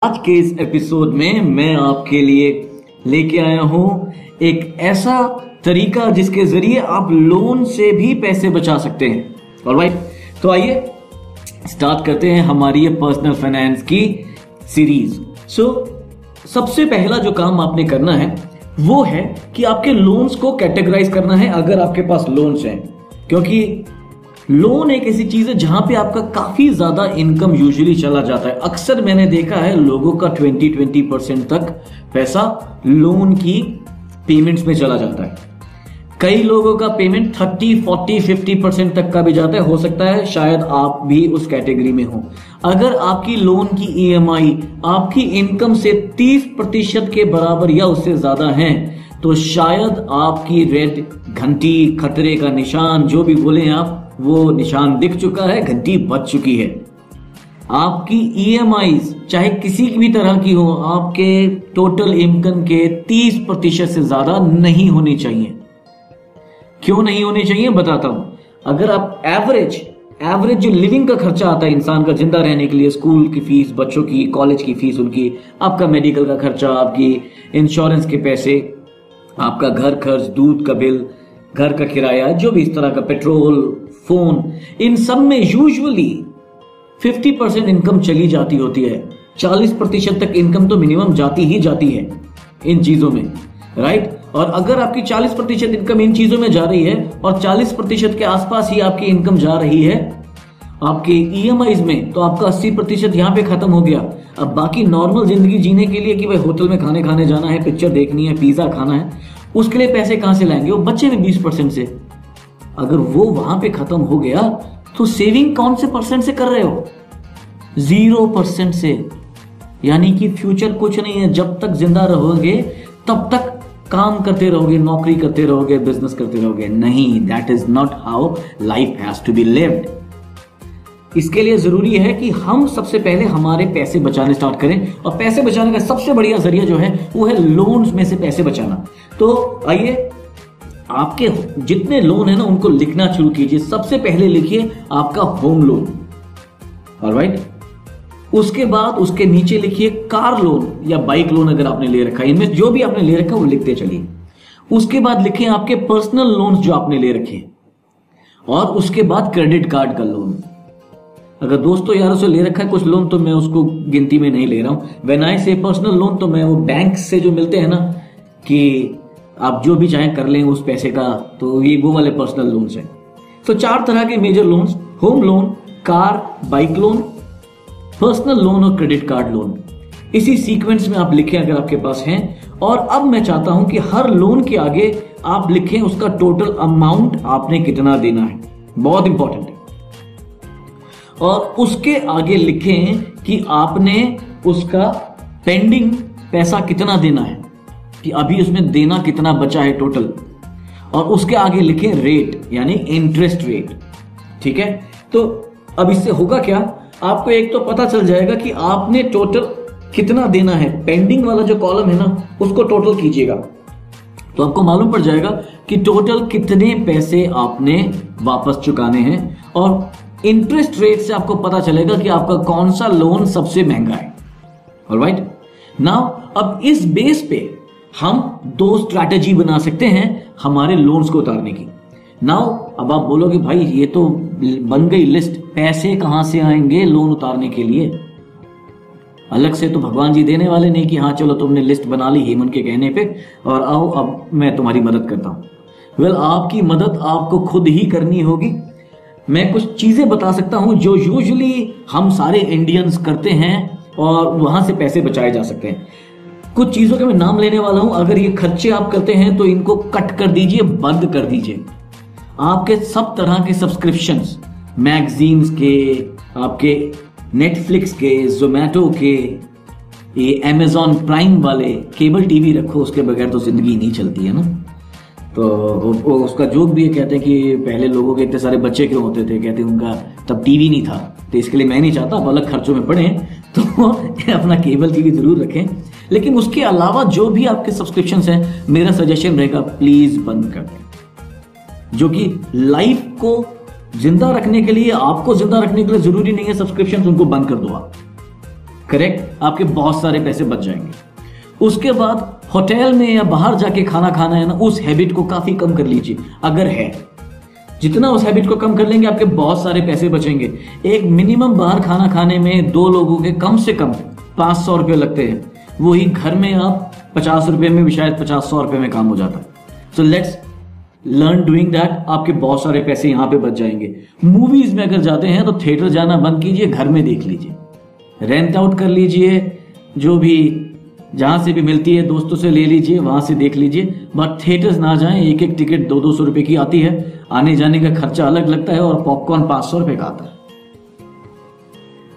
आज के इस एपिसोड में मैं आपके लिए लेके आया हूं एक ऐसा तरीका जिसके जरिए आप लोन से भी पैसे बचा सकते हैं। ऑलराइट, तो आइए स्टार्ट करते हैं हमारी ये पर्सनल फाइनेंस की सीरीज। सबसे पहला जो काम आपने करना है वो है कि आपके लोन्स को कैटेगराइज करना है अगर आपके पास लोन्स हैं, क्योंकि लोन एक ऐसी चीज है जहां पे आपका काफी ज्यादा इनकम यूजुअली चला जाता है। अक्सर मैंने देखा है लोगों का 20% तक पैसा लोन की पेमेंट्स में चला जाता है। कई लोगों का पेमेंट 30, 40, 50% तक का भी जाता है। हो सकता है शायद आप भी उस कैटेगरी में हो। अगर आपकी लोन की ईएमआई आपकी इनकम से 30% के बराबर या उससे ज्यादा है तो शायद आपकी रेड घंटी, खतरे का निशान, जो भी बोले आप, वो निशान दिख चुका है, घंटी बज चुकी है। आपकी ईएमआईज चाहे किसी भी तरह की हो, आपके टोटल इनकम के 30% से ज्यादा नहीं होनी चाहिए। क्यों नहीं होनी चाहिए बताता हूं। अगर आप एवरेज जो लिविंग का खर्चा आता है इंसान का जिंदा रहने के लिए, स्कूल की फीस, बच्चों की कॉलेज की फीस, उनकी, आपका मेडिकल का खर्चा, आपकी इंश्योरेंस के पैसे, आपका घर खर्च, दूध का बिल, घर का किराया, जो भी इस तरह का, पेट्रोल, फोन, इन सब में यूजुअली 50% इनकम चली जाती होती है। 40% तक इनकम तो मिनिमम जाती ही जाती है इन चीजों में, राइट। और अगर आपकी 40% इनकम इन चीजों में जा रही है और 40% के आसपास ही आपकी इनकम जा रही है आपके ईएमआईज में, तो आपका 80% यहां पे खत्म हो गया। अब बाकी नॉर्मल जिंदगी जीने के लिए कि भाई होटल में खाने खाने जाना है, पिक्चर देखनी है, पिज्जा खाना है, उसके लिए पैसे कहां से लाएंगे? वो बच्चे में 20% से। अगर वो वहां पे खत्म हो गया तो सेविंग कौन से परसेंट से कर रहे हो? 0% से। यानी कि फ्यूचर कुछ नहीं है। जब तक जिंदा रहोगे तब तक काम करते रहोगे, नौकरी करते रहोगे, बिजनेस करते रहोगे। नहीं, that is not how life has to be lived. इसके लिए जरूरी है कि हम सबसे पहले हमारे पैसे बचाने स्टार्ट करें, और पैसे बचाने का सबसे बढ़िया जरिया जो है वो है लोन्स में से पैसे बचाना। तो आइए, आपके जितने लोन है ना उनको लिखना शुरू कीजिए। सबसे पहले लिखिए आपका होम लोन, ऑलराइट। उसके बाद उसके नीचे लिखिए कार लोन या बाइक लोन अगर आपने ले रखा है। इनमें जो भी आपने ले रखा है वो लिखते चलिए। उसके बाद लिखिए आपके पर्सनल लोन्स जो आपने ले रखे, और उसके बाद क्रेडिट कार्ड का लोन। अगर दोस्तों यारों से ले रखा है कुछ लोन तो मैं उसको गिनती में नहीं ले रहा हूं। व्हेन आई से पर्सनल लोन तो मैं वो बैंक से जो मिलते हैं ना कि आप जो भी चाहें कर लें उस पैसे का, तो ये वो वाले पर्सनल लोन्स हैं। तो 4 तरह के major loans: home loan, car, bike loan, personal loan और क्रेडिट कार्ड लोन। इसी सीक्वेंस में आप लिखें अगर आपके पास हैं। और अब मैं चाहता हूं कि हर लोन के आगे आप लिखें उसका टोटल अमाउंट आपने कितना देना है, बहुत इंपॉर्टेंट है। और उसके आगे लिखें कि आपने उसका पेंडिंग पैसा कितना देना है, कि अभी उसमें देना कितना बचा है टोटल। और उसके आगे लिखें रेट, यानी इंटरेस्ट रेट। ठीक है, तो अब इससे होगा क्या, आपको एक तो पता चल जाएगा कि आपने टोटल कितना देना है। पेंडिंग वाला जो कॉलम है ना उसको टोटल कीजिएगा तो आपको मालूम पड़ जाएगा कि टोटल कितने पैसे आपने वापस चुकाने हैं। और इंटरेस्ट रेट से आपको पता चलेगा कि आपका कौन सा लोन सबसे महंगा है। ऑलराइट, नाउ अब इस बेस पे हम 2 स्ट्रैटेजी बना सकते हैं हमारे लोन्स को उतारने की। नाउ अब आप बोलोगे भाई ये तो बन गई लिस्ट, पैसे कहां से आएंगे लोन उतारने के लिए? अलग से तो भगवान जी देने वाले नहीं कि हाँ चलो तुमने लिस्ट बना ली हेमंत के कहने पे और आओ अब मैं तुम्हारी मदद करता हूं। वेल, आपकी मदद आपको खुद ही करनी होगी। मैं कुछ चीजें बता सकता हूं जो यूजुअली हम सारे इंडियंस करते हैं और वहां से पैसे बचाए जा सकते हैं। कुछ चीजों के मैं नाम लेने वाला हूं। अगर ये खर्चे आप करते हैं तो इनको कट कर दीजिए, बंद कर दीजिए। आपके सब तरह के सब्सक्रिप्शंस, मैगजीन्स के, आपके नेटफ्लिक्स के, जोमैटो के, ये अमेजॉन प्राइम वाले, केबल टीवी रखो, उसके बगैर तो जिंदगी नहीं चलती है ना। तो वो उसका जोक भी है, कहते हैं कि पहले लोगों के इतने सारे बच्चे क्यों होते थे, कहते हैं उनका तब टीवी नहीं था। तो इसके लिए मैं नहीं चाहता आप अलग खर्चों में पड़े, तो अपना केबल टीवी जरूर रखें। लेकिन उसके अलावा जो भी आपके सब्सक्रिप्शंस हैं, मेरा सजेशन रहेगा प्लीज बंद कर दें। जो कि लाइफ को जिंदा रखने के लिए, आपको जिंदा रखने के लिए जरूरी नहीं है सब्सक्रिप्शन, उनको बंद कर दो आप। करेक्ट, आपके बहुत सारे पैसे बच जाएंगे। उसके बाद होटल में या बाहर जाके खाना खाना है ना, उस हैबिट को काफी कम कर लीजिए अगर है। जितना उस हैबिट को कम कर लेंगे आपके बहुत सारे पैसे बचेंगे। एक मिनिमम बाहर खाना खाने में 2 लोगों के कम से कम 500 रुपये लगते हैं, वही घर में आप 50 रुपये में भी शायद 50-100 रुपये में काम हो जाता है। So let's learn doing that. आपके बहुत सारे पैसे यहाँ पे बच जाएंगे। मूवीज में अगर जाते हैं तो थिएटर जाना बंद कीजिए, घर में देख लीजिए, रेंट आउट कर लीजिए, जो भी जहां से भी मिलती है दोस्तों से ले लीजिए, वहां से देख लीजिए, बट थिएटर्स ना जाएं। एक एक टिकट 200-200 रुपए की आती है, आने जाने का खर्चा अलग लगता है, और पॉपकॉर्न 500 रुपए का आता है।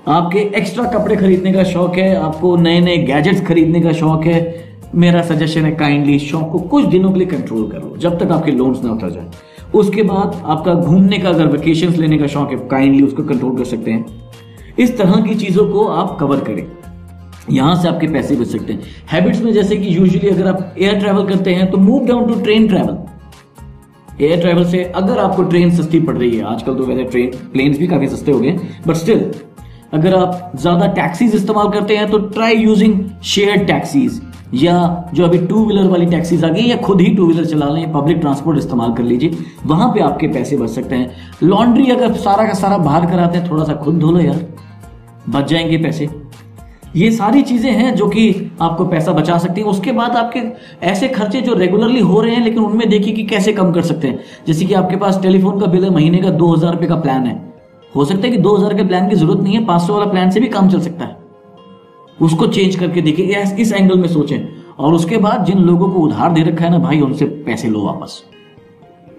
आपके एक्स्ट्रा कपड़े खरीदने का शौक है, आपको नए नए गैजेट्स खरीदने का शौक है, मेरा सजेशन है काइंडली शौक को कुछ दिनों के लिए कंट्रोल कर लो, जब तक आपके लोन्स ना उतर जाए। उसके बाद आपका घूमने का अगर वेकेशंस लेने का शौक है, काइंडली उसको कंट्रोल कर सकते हैं। इस तरह की चीजों को आप कवर करें, यहां से आपके पैसे बच सकते हैं। हैबिट्स में जैसे कि यूजुअली अगर आप एयर ट्रैवल करते हैं तो move down to train travel. Air travel से अगर आपको ट्रेन सस्ती पड़ रही है, आजकल तो वैसे ट्रेन प्लेन्स भी काफी सस्ते हो गए, बट स्टिल अगर आप ज्यादा टैक्सीज इस्तेमाल करते हैं तो ट्राई यूजिंग शेयर्ड टैक्सीज, या जो अभी 2 व्हीलर वाली टैक्सीज आ गई, या खुद ही 2 व्हीलर चला लें, पब्लिक ट्रांसपोर्ट इस्तेमाल कर लीजिए, वहां पे आपके पैसे बच सकते हैं। लॉन्ड्री अगर सारा का सारा बाहर कराते हैं, थोड़ा सा खुद धो लो यार, बच जाएंगे पैसे। ये सारी चीजें हैं जो कि आपको पैसा बचा सकती हैं। उसके बाद आपके ऐसे खर्चे जो रेगुलरली हो रहे हैं, लेकिन उनमें देखिए कि कैसे कम कर सकते हैं। जैसे कि आपके पास टेलीफोन का बिल है, महीने का 2000 रुपए का प्लान है, हो सकता है कि 2000 के प्लान की जरूरत नहीं है, 500 वाला प्लान से भी काम चल सकता है। उसको चेंज करके देखिए, इस एंगल में सोचें। और उसके बाद जिन लोगों को उधार दे रखा है ना भाई, उनसे पैसे लो वापस,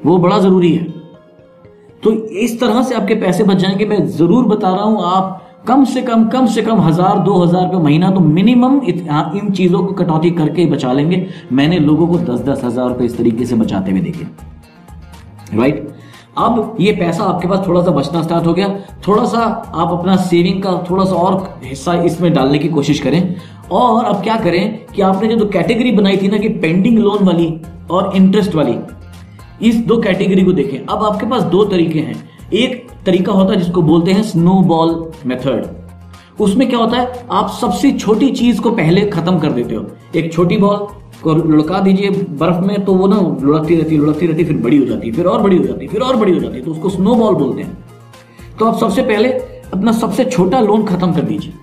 वो बड़ा जरूरी है। तो इस तरह से आपके पैसे बच जाएंगे। मैं जरूर बता रहा हूं, आप कम से कम 1000-2000 रुपये महीना तो मिनिमम इन चीजों को कटौती करके बचा लेंगे। मैंने लोगों को 10-10 हजार रुपए इस तरीके से बचाते हुए देखे, राइट। अब ये पैसा आपके पास थोड़ा सा बचना स्टार्ट हो गया, थोड़ा सा आप अपना सेविंग का थोड़ा सा और हिस्सा इसमें डालने की कोशिश करें। और अब क्या करें कि आपने जो कैटेगरी बनाई थी ना कि पेंडिंग लोन वाली और इंटरेस्ट वाली, इस 2 कैटेगरी को देखें। अब आपके पास 2 तरीके हैं। एक तरीका होता है जिसको बोलते हैं स्नोबॉल मेथड। उसमें क्या होता है, आप सबसे छोटी चीज को पहले खत्म कर देते हो। एक छोटी बॉल को लुढ़का दीजिए बर्फ में, तो वो ना लुढ़कती रहती, फिर बड़ी हो जाती, फिर और बड़ी हो जाती, फिर और बड़ी हो जाती, तो उसको स्नोबॉल बोलते हैं। तो आप सबसे पहले अपना सबसे छोटा लोन खत्म कर दीजिए,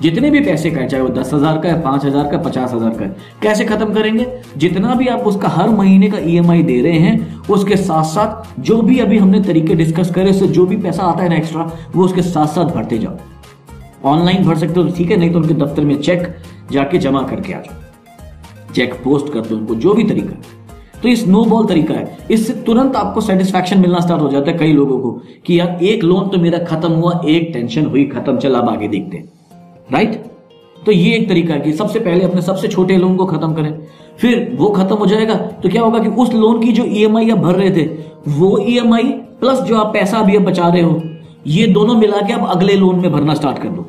जितने भी पैसे का है, चाहे वो 10,000 का है, 5,000 का, 50,000 का है। कैसे खत्म करेंगे, जितना भी आप उसका हर महीने का EMI दे रहे हैं, उसके साथ साथ जो भी अभी हमने तरीके डिस्कस करे, उससे जो भी पैसा आता है ना एक्स्ट्रा, वो उसके साथ साथ भरते जाओ। ऑनलाइन भर सकते हो तो ठीक है, नहीं तो उनके दफ्तर में चेक जाके जमा करके आ जाओ, चेक पोस्ट करते हो उनको, जो भी तरीका है। तो ये स्नोबॉल तरीका है, इससे तुरंत आपको सेटिस्फैक्शन मिलना स्टार्ट हो जाता है कई लोगों को कि यार एक लोन तो मेरा खत्म हुआ, एक टेंशन हुई खत्म, चल अब आगे देखते हैं, राइट। तो ये एक तरीका है कि सबसे पहले अपने सबसे छोटे लोन को खत्म करें, फिर वो खत्म हो जाएगा तो क्या होगा कि उस लोन की जो EMI आप भर रहे थे, वो EMI प्लस जो आप पैसा अभी आप बचा रहे हो, ये दोनों मिला के आप अगले लोन में भरना स्टार्ट कर दो,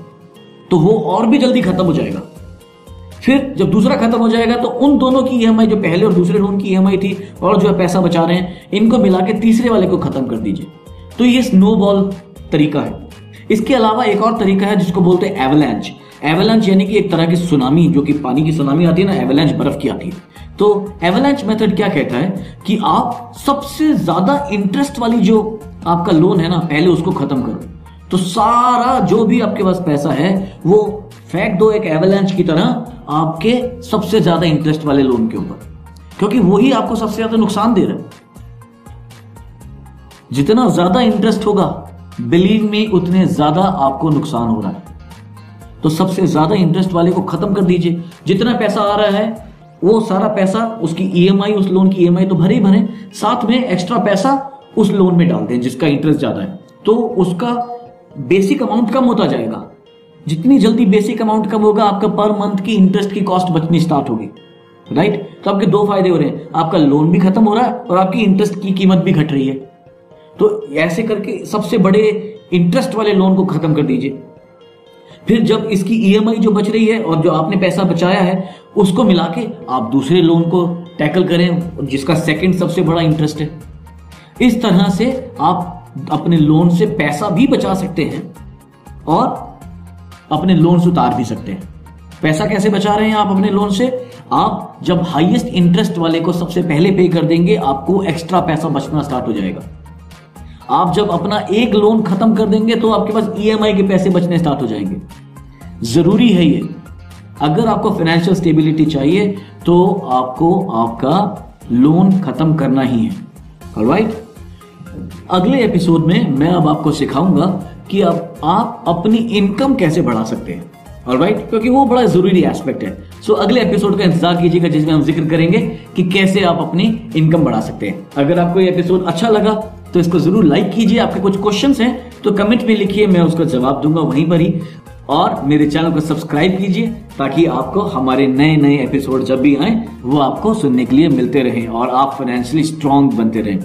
तो वो और भी जल्दी खत्म हो जाएगा। फिर जब दूसरा खत्म हो जाएगा तो उन दोनों की EMI, जो पहले और दूसरे लोन की EMI थी और जो पैसा बचा रहे हैं, इनको मिला के तीसरे वाले को खत्म कर दीजिए। तो ये स्नोबॉल तरीका है। इसके अलावा एक और तरीका है जिसको बोलते हैं एवलांच। एवलांच यानी कि एक तरह की सुनामी, जो कि पानी की सुनामी आती है ना, एवलांच बर्फ की आती है। तो एवलांच मेथड क्या कहता है कि आप सबसे ज्यादा इंटरेस्ट वाली जो आपका लोन है ना, पहले उसको खत्म करो। तो सारा जो भी आपके पास पैसा है वो फेंक दो एक एवलांच की तरह आपके सबसे ज्यादा इंटरेस्ट वाले लोन के ऊपर, क्योंकि वही आपको सबसे ज्यादा नुकसान दे रहा है। जितना ज्यादा इंटरेस्ट होगा, बिलीव में उतने ज्यादा आपको नुकसान हो रहा है। तो सबसे ज्यादा इंटरेस्ट वाले को खत्म कर दीजिए। जितना पैसा आ रहा है वो सारा पैसा उसकी EMI, उस लोन की EMI तो भरे ही भरे, साथ में एक्स्ट्रा पैसा उस लोन में डाल दें जिसका इंटरेस्ट ज्यादा है, तो उसका बेसिक अमाउंट कम होता जाएगा। जितनी जल्दी बेसिक अमाउंट कम होगा, आपका पर मंथ की इंटरेस्ट की कॉस्ट बचनी स्टार्ट होगी, राइट। तो आपके 2 फायदे हो रहे हैं, आपका लोन भी खत्म हो रहा है और आपकी इंटरेस्ट की कीमत भी घट रही है। तो ऐसे करके सबसे बड़े इंटरेस्ट वाले लोन को खत्म कर दीजिए। फिर जब इसकी EMI जो बच रही है और जो आपने पैसा बचाया है, उसको मिला के आप दूसरे लोन को टैकल करें जिसका सेकंड सबसे बड़ा इंटरेस्ट है। इस तरह से आप अपने लोन से पैसा भी बचा सकते हैं और अपने लोन से उतार भी सकते हैं। पैसा कैसे बचा रहे हैं आप अपने लोन से? आप जब हाईएस्ट इंटरेस्ट वाले को सबसे पहले पे कर देंगे, आपको एक्स्ट्रा पैसा बचना स्टार्ट हो जाएगा। आप जब अपना एक लोन खत्म कर देंगे तो आपके पास ईएमआई के पैसे बचने स्टार्ट हो जाएंगे। जरूरी है ये। अगर आपको फाइनेंशियल स्टेबिलिटी चाहिए तो आपको आपका लोन खत्म करना ही है। ऑलराइट, अगले एपिसोड में मैं अब आपको सिखाऊंगा कि अब आप अपनी इनकम कैसे बढ़ा सकते हैं। ऑलराइट, क्योंकि वो बड़ा जरूरी एस्पेक्ट है। सो अगले एपिसोड का इंतजार कीजिएगा जिसमें हम जिक्र करेंगे कि कैसे आप अपनी इनकम बढ़ा सकते हैं। अगर आपको ये एपिसोड अच्छा लगा तो इसको जरूर लाइक कीजिए। आपके कुछ क्वेश्चंस हैं तो कमेंट में लिखिए, मैं उसका जवाब दूंगा वहीं पर ही। और मेरे चैनल को सब्सक्राइब कीजिए ताकि आपको हमारे नए नए एपिसोड जब भी आए वो आपको सुनने के लिए मिलते रहें और आप फाइनेंशियली स्ट्रांग बनते रहें।